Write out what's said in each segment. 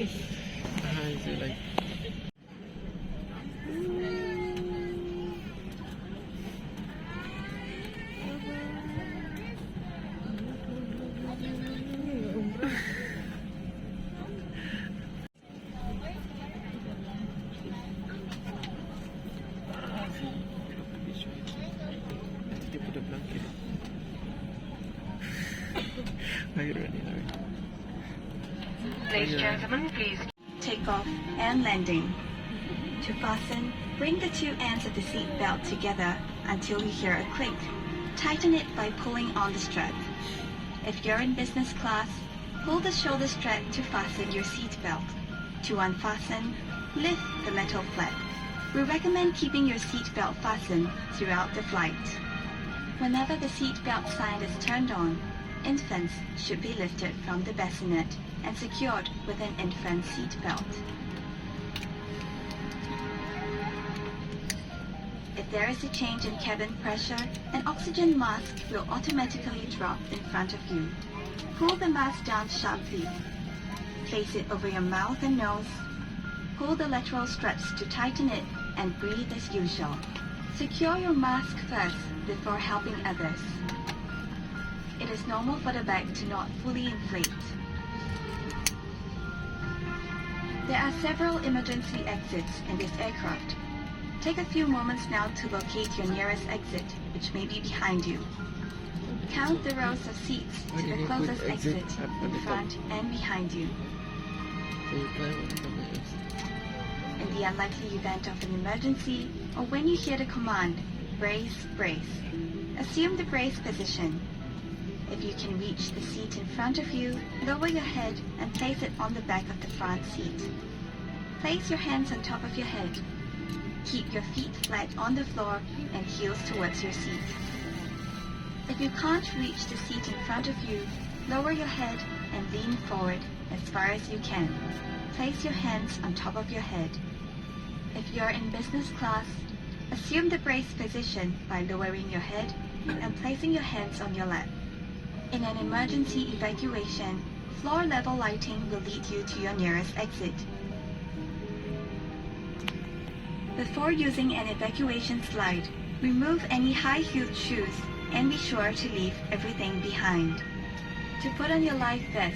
Is it like they put a blanket. Ladies and gentlemen, please. Takeoff and landing. To fasten, bring the two ends of the seat belt together until you hear a click. Tighten it by pulling on the strap. If you're in business class, pull the shoulder strap to fasten your seat belt. To unfasten, lift the metal flap. We recommend keeping your seat belt fastened throughout the flight. Whenever the seat belt sign is turned on, infants should be lifted from the bassinet and secured with an infant seat belt. If there is a change in cabin pressure, an oxygen mask will automatically drop in front of you. Pull the mask down sharply. Place it over your mouth and nose. Pull the lateral straps to tighten it and breathe as usual. Secure your mask first before helping others. It is normal for the bag to not fully inflate. There are several emergency exits in this aircraft. Take a few moments now to locate your nearest exit, which may be behind you. Count the rows of seats to the closest exit in front and behind you. In the unlikely event of an emergency, or when you hear the command, brace, brace, assume the brace position. If you can reach the seat in front of you, lower your head and place it on the back of the front seat. Place your hands on top of your head. Keep your feet flat on the floor and heels towards your seat. If you can't reach the seat in front of you, lower your head and lean forward as far as you can. Place your hands on top of your head. If you're in business class, assume the brace position by lowering your head and placing your hands on your lap. In an emergency evacuation, floor-level lighting will lead you to your nearest exit. Before using an evacuation slide, remove any high-heeled shoes and be sure to leave everything behind. To put on your life vest,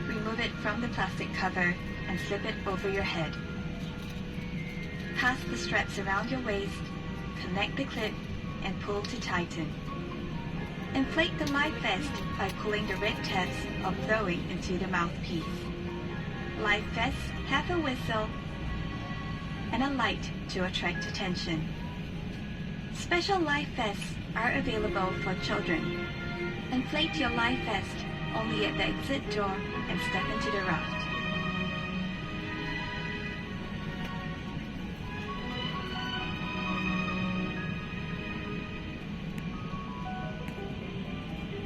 remove it from the plastic cover and slip it over your head. Pass the straps around your waist, connect the clip, and pull to tighten. Inflate the life vest by pulling the red tabs or blowing into the mouthpiece. Life vests have a whistle and a light to attract attention. Special life vests are available for children. Inflate your life vest only at the exit door and step into the raft.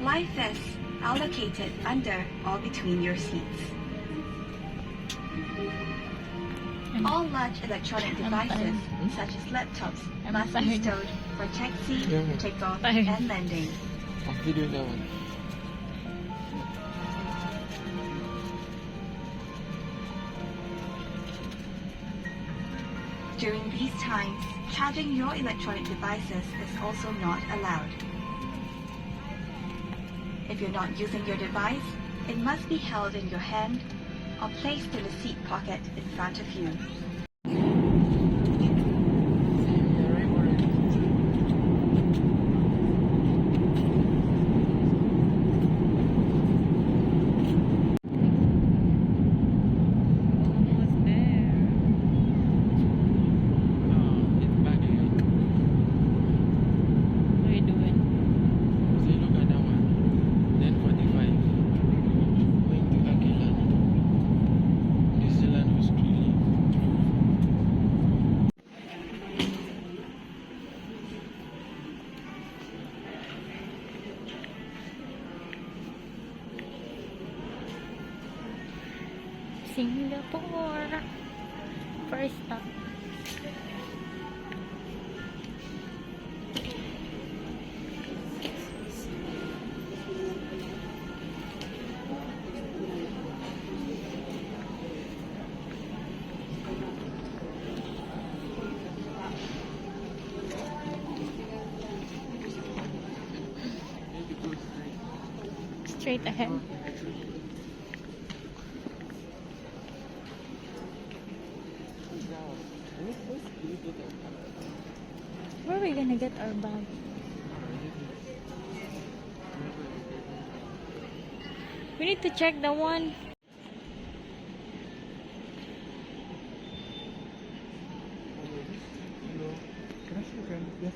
Life vests are located under or between your seats. All large electronic devices, such as laptops, must be stowed for taxi, takeoff, and landing. Video that one. During these times, charging your electronic devices is also not allowed. If you're not using your device, it must be held in your hand or placed in the seat pocket in front of you. Singapore. First stop. Straight ahead. Where are we gonna get our bag? We need to check the one. Can I see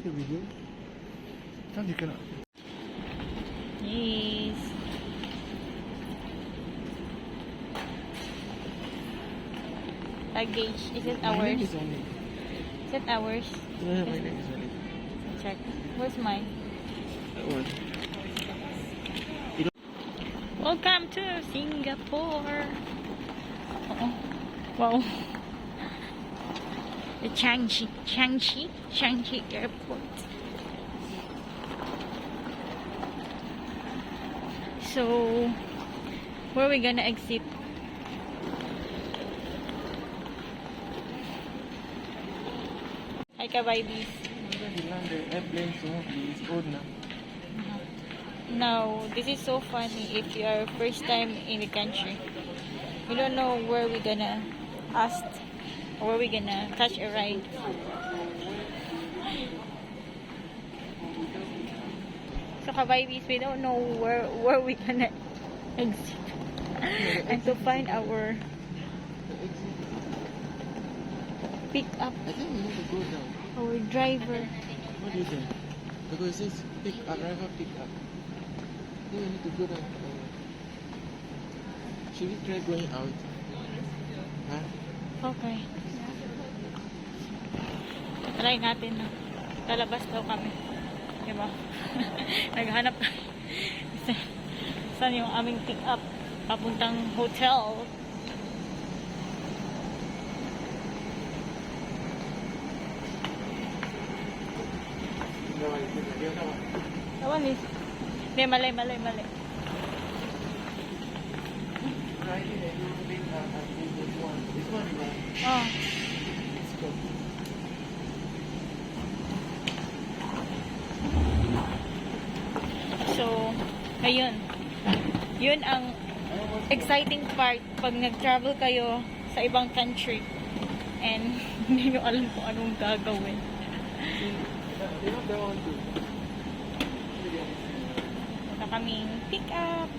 your video? No, you cannot. Yes. Luggage. Is it My name ours? is on it. Is it ours? Yeah, my name is on it. Check. Where's mine? That one. Welcome to Singapore. Oh, wow. The Changi Airport. So, where are we gonna exit? Hi, ka-babies. You land the airplane smoothly. It's old now. Now, this is so funny if you are first time in the country. We don't know where we're gonna ask or where we're gonna catch a ride. So, ka-babies, we don't know where we're gonna exit. And to find our pick up I think we need to go down. our driver. What do you think? Because it says pick up, arrival pick up. I think we need to go down. Should we try going out? Huh? Okay. Try natin na. Lalabas daw kami. Diba? Naghanap kami. Saan yung aming pick up? Papuntang hotel. Tawan is. Hindi, mali. This one, right? Oh. Let's go. So, ayun. Yun ang exciting part pag nag-travel kayo sa ibang country and hindi nyo alam kung anong gagawin. You have that one too. Wala kaming pick up.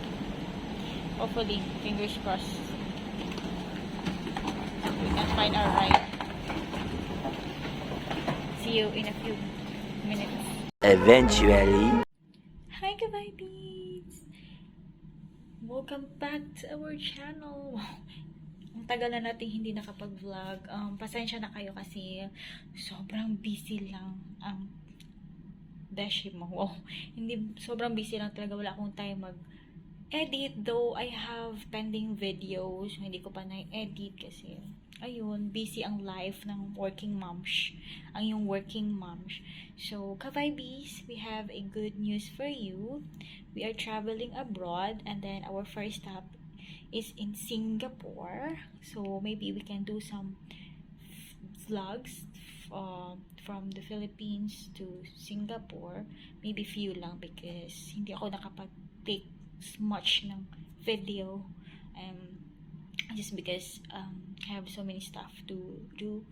Hopefully, fingers crossed. We can find our ride. See you in a few minutes. Eventually. Hi, ka-babies! Welcome back to our channel. Ang tagal na natin hindi nakapag-vlog. Pasensya na kayo kasi sobrang busy lang ang beshi mo. Wow. Hindi, sobrang busy lang talaga. Wala akong time mag-edit. Though I have pending videos. Hindi ko pa na-edit kasi ayun, busy ang life ng working moms. Ang yung working moms. So, ka-vibes, we have a good news for you. We are traveling abroad and then our first stop is in Singapore. So, maybe we can do some vlogs from the Philippines to Singapore. Maybe few lang because hindi ako nakapag-take much ng video. Just because I have so many stuff to do,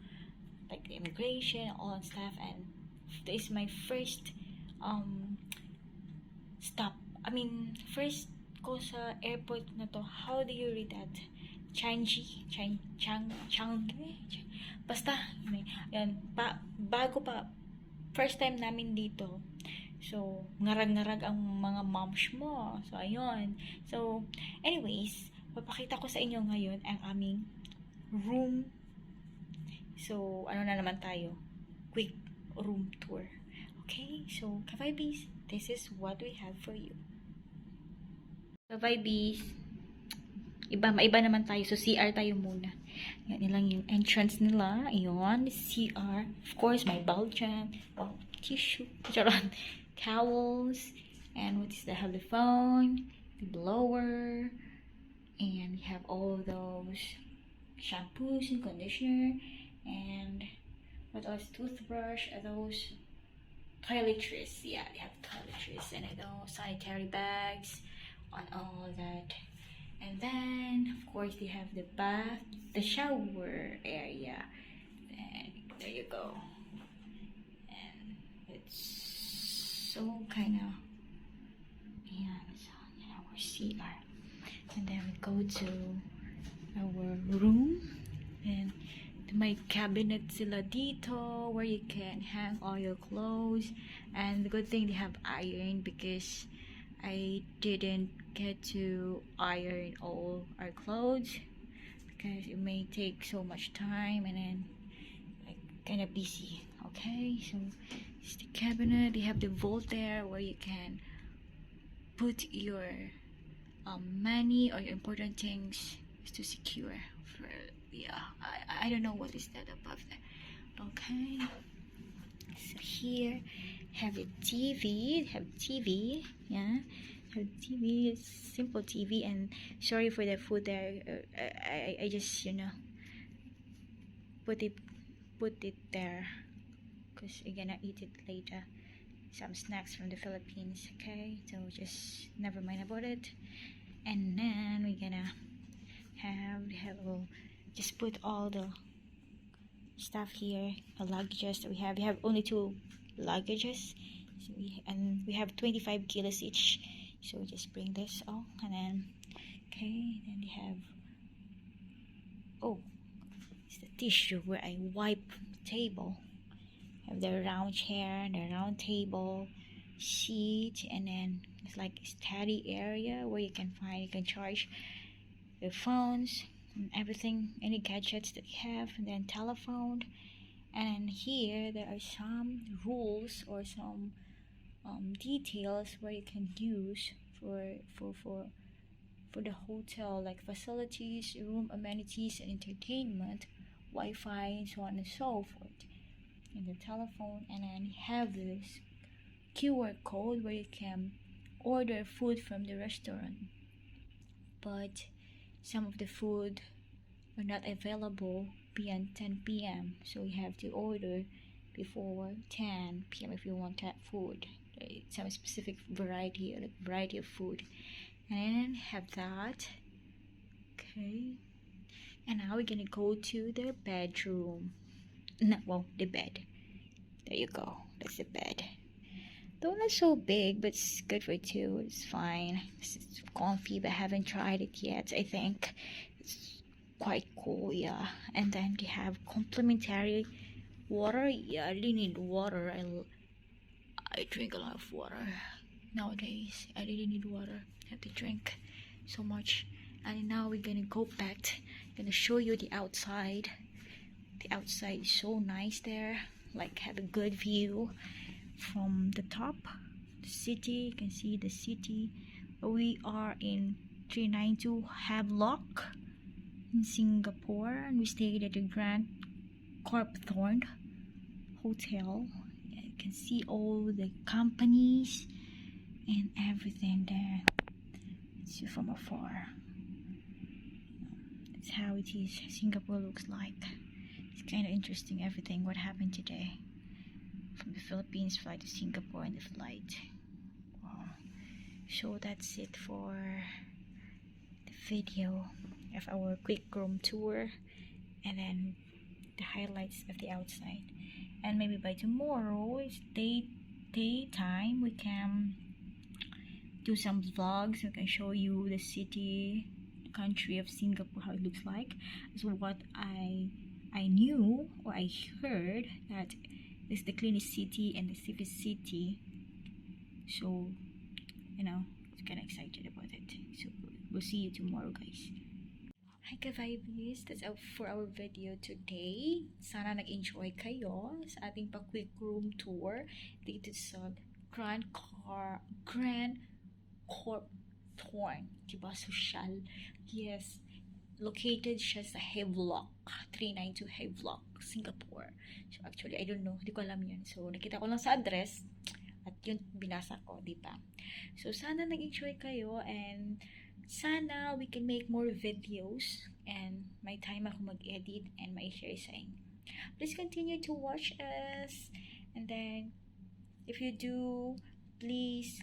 like the immigration, all that stuff, and this is my first stop. I mean, first ko sa airport na to. How do you read that? Changi? Basta, yan. Bago pa, first time namin dito. So, ngarag-ngarag ang mga moms mo. So, ayun. So, anyways, papakita ko sa inyo ngayon ang aming room. So, ano na naman tayo? Quick room tour. Okay? So, ka-vibes, this is what we have for you. Ka-vibes, maiba naman tayo. So, CR tayo muna. Yan nilang yung entrance nila. Ayun, CR. Of course, my ball jam. Oh, tissue. Charon. Towels. And what is the telephone? The blower. And we have all of those shampoos and conditioner. And what else? Toothbrush. Those toiletries. Yeah, they have toiletries. And those sanitary bags. on all that. And then, of course, they have the bath, the shower area. And there you go. And it's so kind of, yeah, so, our CR. And then we go to our room. And my cabinet sila dito where you can hang all your clothes. And the good thing they have iron, because I didn't get to iron all our clothes because it may take so much time, and then like kind of busy. Okay, so it's the cabinet. They have the vault there where you can put your money or your important things to secure for, yeah, I don't know what is that above there. Okay, so here have a TV, yeah, have TV, simple TV. And sorry for the food there, I just, put it there because we're gonna eat it later, some snacks from the Philippines. Okay, so just never mind about it. And then we're gonna just put all the stuff here, the luggages that we have. We have only 2 luggages, so we have 25 kilos each, so we just bring this all. And then then we have, it's the tissue where I wipe the table. Have the round chair, the round table, seat, and then it's like a study area where you can charge your phones and everything, any gadgets that you have, and then telephone. And here there are some rules or some details where you can use for the hotel, like facilities, room amenities and entertainment, Wi-Fi, and so on and so forth, and the telephone. And then you have this QR code where you can order food from the restaurant, but some of the food are not available beyond 10 p.m. so you have to order before 10 p.m. if you want that food, some specific variety of food. And then have that. Okay, and now we're gonna go to the bedroom. No, well, the bed. There you go, that's the bed. Though not so big, but it's good for 2. It's fine. It's comfy, but I haven't tried it yet. I think it's quite cool, yeah. And then they have complimentary water. Yeah, I really need water. I drink a lot of water nowadays. I really need water. I have to drink so much. And now we're gonna go back. I'm gonna show you the outside. The outside is so nice there. Like, have a good view from the top, the city. You can see the city. We are in 392 Havelock in Singapore, and we stayed at the Grand Copthorne Hotel. You can see all the companies and everything there. See from afar. That's how it is. Singapore looks like. It's kind of interesting, everything what happened today. From the Philippines flight to Singapore and the flight. Wow. So that's it for the video of our quick room tour, and then the highlights of the outside. And maybe by tomorrow, it's daytime, we can do some vlogs. We can show you the city, the country of Singapore, how it looks like. So what I knew, or I heard, that it's the cleanest city and the safest city. So, it's kind of excited about it. So, we'll see you tomorrow, guys. Hi ka-vibes! That's out for our video today. Sana nag-enjoy kayo sa ating pa-quick room tour dito sa Grand Copthorne. Diba? Social. Yes. Located siya sa Havelock, 392 Havelock, Singapore. So actually, I don't know, hindi ko alam yun. So nakita ko lang sa address at yun binasa ko, di ba? So sana nag-enjoy kayo, and sana we can make more videos and may time ako mag-edit and may share sa inyo. Please continue to watch us, and then if you do, please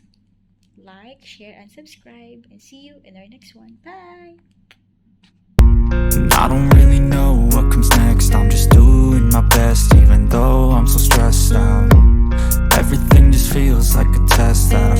like, share, and subscribe. And see you in our next one. Bye! And I don't really know what comes next. I'm just doing my best, even though I'm so stressed out. Everything just feels like a test that I